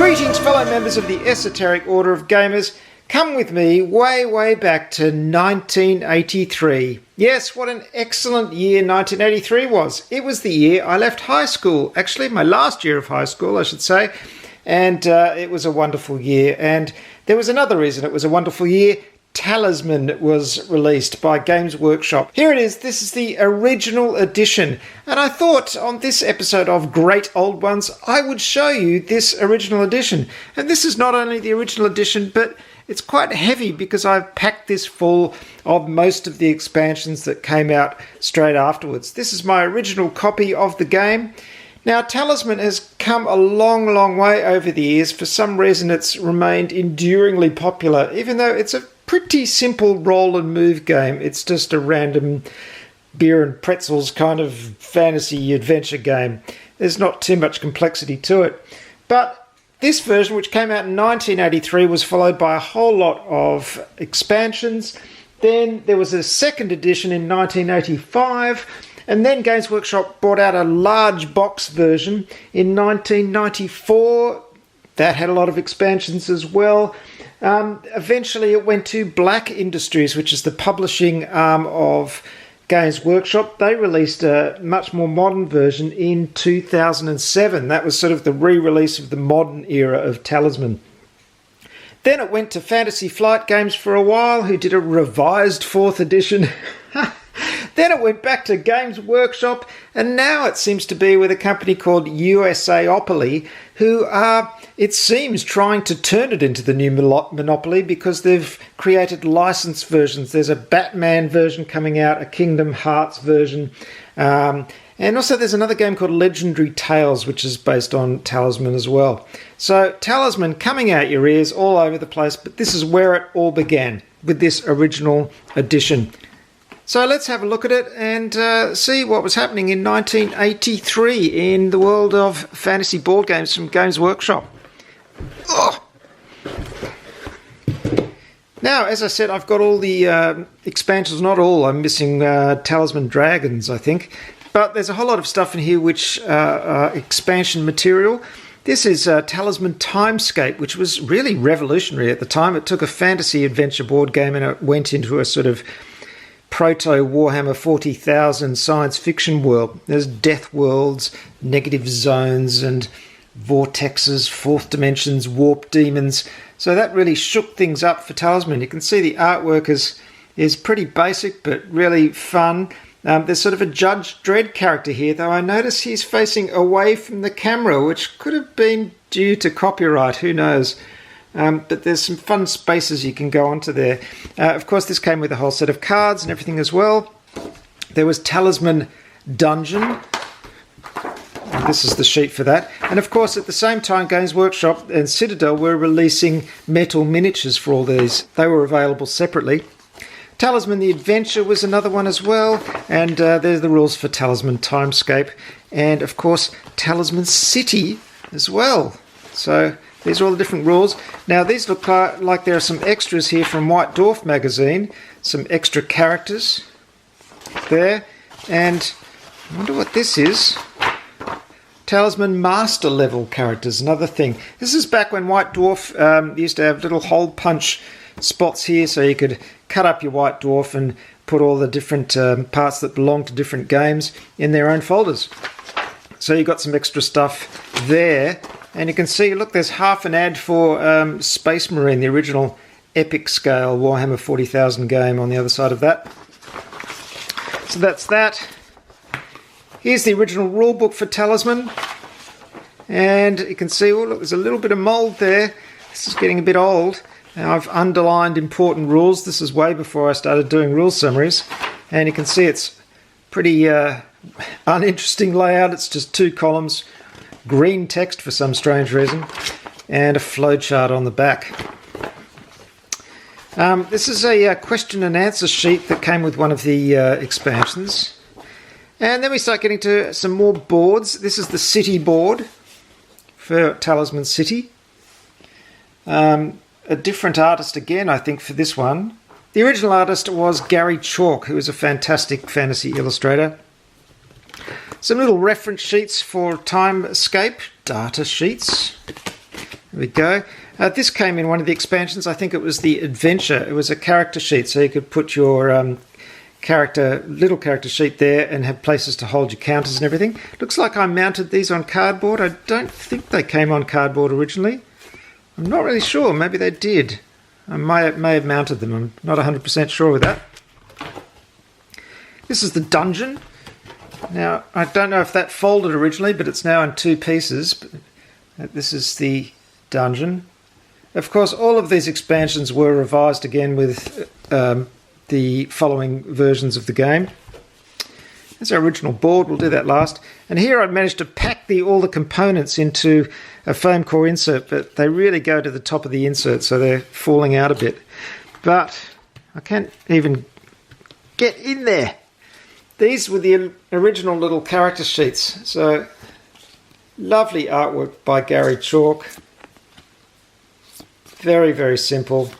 Greetings, fellow members of the Esoteric Order of Gamers. Come with me way back to 1983. Yes, what an excellent year 1983 was. It was the year I left high school. Actually, my last year of high school, I should say. And it was a wonderful year. And there was another reason it was a wonderful year. Talisman was released by Games Workshop. Here it is. This is the original edition. And I thought on this episode of Great Old Ones, I would show you this original edition. And this is not only the original edition, but it's quite heavy because I've packed this full of most of the expansions that came out straight afterwards. This is my original copy of the game. Now, Talisman has come a long way over the years. For some reason, it's remained enduringly popular, even though it's a pretty simple roll and move game. It's just a random beer and pretzels kind of fantasy adventure game. There's not too much complexity to it. But this version, which came out in 1983, was followed by a whole lot of expansions. Then there was a second edition in 1985, and then Games Workshop brought out a large box version in 1994. That had a lot of expansions as well. Eventually it went to Black Industries, which is the publishing arm of Games Workshop. They released a much more modern version in 2007. That was sort of the re-release of the modern era of Talisman. Then it went to Fantasy Flight Games for a while, who did a revised 4th edition. Then it went back to Games Workshop, and now it seems to be with a company called USAopoly, who are, it seems, trying to turn it into the new Monopoly because they've created licensed versions. There's a Batman version coming out, a Kingdom Hearts version, and also there's another game called Legendary Tales, which is based on Talisman as well. So Talisman coming out your ears all over the place, but this is where it all began, with this original edition. So let's have a look at it and see what was happening in 1983 in the world of fantasy board games from Games Workshop. Ugh. Now, as I said, I've got all the expansions, not all. I'm missing Talisman Dragons, I think. But there's a whole lot of stuff in here which expansion material. This is Talisman Timescape, which was really revolutionary at the time. It took a fantasy adventure board game and it went into a sort of proto-Warhammer 40,000 science fiction world. There's death worlds, negative zones, and vortexes, fourth dimensions, warp demons. So that really shook things up for Talisman. You can see the artwork is pretty basic, but really fun. There's sort of a Judge Dredd character here, though I notice he's facing away from the camera, which could have been due to copyright, who knows. But there's some fun spaces you can go onto there. Of course, this came with a whole set of cards and everything as well. There was Talisman Dungeon. And this is the sheet for that. And of course, at the same time, Games Workshop and Citadel were releasing metal miniatures for all these. They were available separately. Talisman the Adventure was another one as well. And there's the rules for Talisman Timescape. And of course, Talisman City as well. So these are all the different rules. Now, these look like there are some extras here from White Dwarf magazine. Some extra characters there. And I wonder what this is. Talisman Master level characters, another thing. This is back when White Dwarf used to have little hole punch spots here, so you could cut up your White Dwarf and put all the different parts that belong to different games in their own folders. So you got some extra stuff there. And you can see, look, there's half an ad for Space Marine, the original epic scale Warhammer 40,000 game on the other side of that. So that's that. Here's the original rulebook for Talisman. And you can see, oh, look, there's a little bit of mould there. This is getting a bit old. Now, I've underlined important rules. This is way before I started doing rule summaries. And you can see it's pretty uninteresting layout. It's just 2 columns. Green text for some strange reason, and a flowchart on the back. This is a question and answer sheet that came with one of the expansions. And then we start getting to some more boards. This is the City board for Talisman City. A different artist again, I think, for this one. The original artist was Gary Chalk, who is a fantastic fantasy illustrator. Some little reference sheets for Timescape, data sheets. There we go. This came in one of the expansions. I think it was the Adventure. It was a character sheet, so you could put your little character sheet there and have places to hold your counters and everything. Looks like I mounted these on cardboard. I don't think they came on cardboard originally. I'm not really sure. Maybe they did. I may have mounted them. I'm not 100% sure with that. This is the dungeon. Now, I don't know if that folded originally, but it's now in two pieces. This is the dungeon. Of course, all of these expansions were revised again with the following versions of the game. There's our original board. We'll do that last. And here I've managed to pack all the components into a foam core insert, but they really go to the top of the insert, so they're falling out a bit. But I can't even get in there. These were the original little character sheets. So lovely artwork by Gary Chalk. Very, very simple.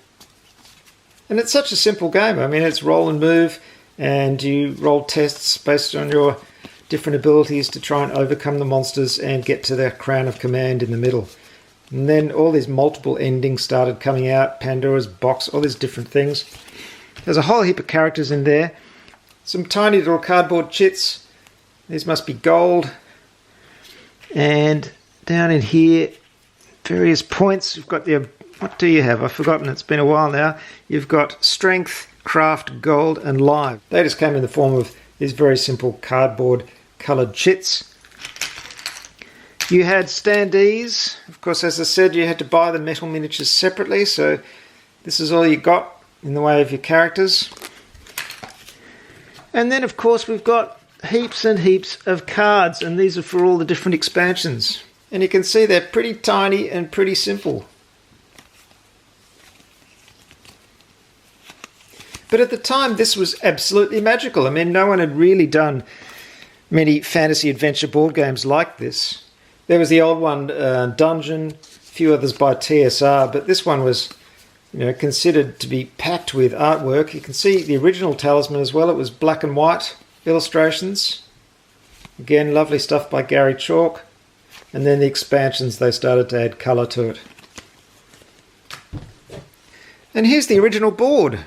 And it's such a simple game. I mean, it's roll and move, and you roll tests based on your different abilities to try and overcome the monsters and get to the crown of command in the middle. And then all these multiple endings started coming out. Pandora's box, all these different things. There's a whole heap of characters in there. Some tiny little cardboard chits. These must be gold. And down in here, various points. You've got the... What do you have? I've forgotten. It's been a while now. You've got strength, craft, gold, and live. They just came in the form of these very simple cardboard coloured chits. You had standees. Of course, as I said, you had to buy the metal miniatures separately. So this is all you got in the way of your characters. And then, of course, we've got heaps and heaps of cards. And these are for all the different expansions. And you can see they're pretty tiny and pretty simple. But at the time, this was absolutely magical. I mean, no one had really done many fantasy adventure board games like this. There was the old one, Dungeon, a few others by TSR, but this one was, considered to be packed with artwork. You can see the original Talisman as well. It was black and white illustrations. Again, lovely stuff by Gary Chalk. And then the expansions, they started to add colour to it. And here's the original board.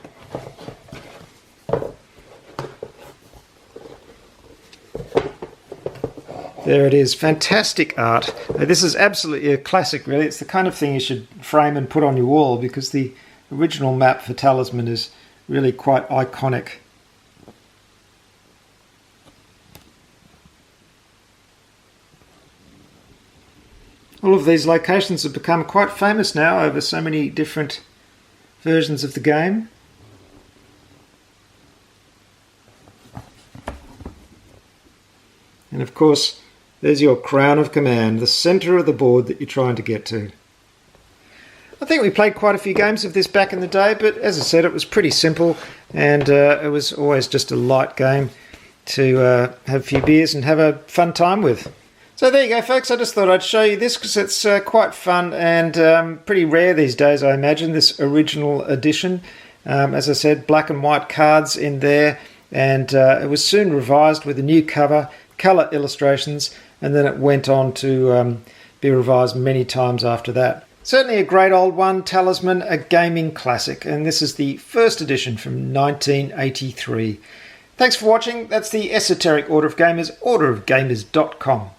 There it is. Fantastic art. This is absolutely a classic, really. It's the kind of thing you should frame and put on your wall, because the original map for Talisman is really quite iconic. All of these locations have become quite famous now over so many different versions of the game. And of course, there's your crown of command, the centre of the board that you're trying to get to. I think we played quite a few games of this back in the day, but as I said, it was pretty simple, and it was always just a light game to have a few beers and have a fun time with. So there you go, folks. I just thought I'd show you this because it's quite fun and pretty rare these days, I imagine, this original edition. As I said, black and white cards in there, and it was soon revised with a new cover, colour illustrations, and then it went on to be revised many times after that. Certainly a great old one, Talisman, a gaming classic, and this is the first edition from 1983. Thanks for watching. That's the Esoteric Order of Gamers, orderofgamers.com.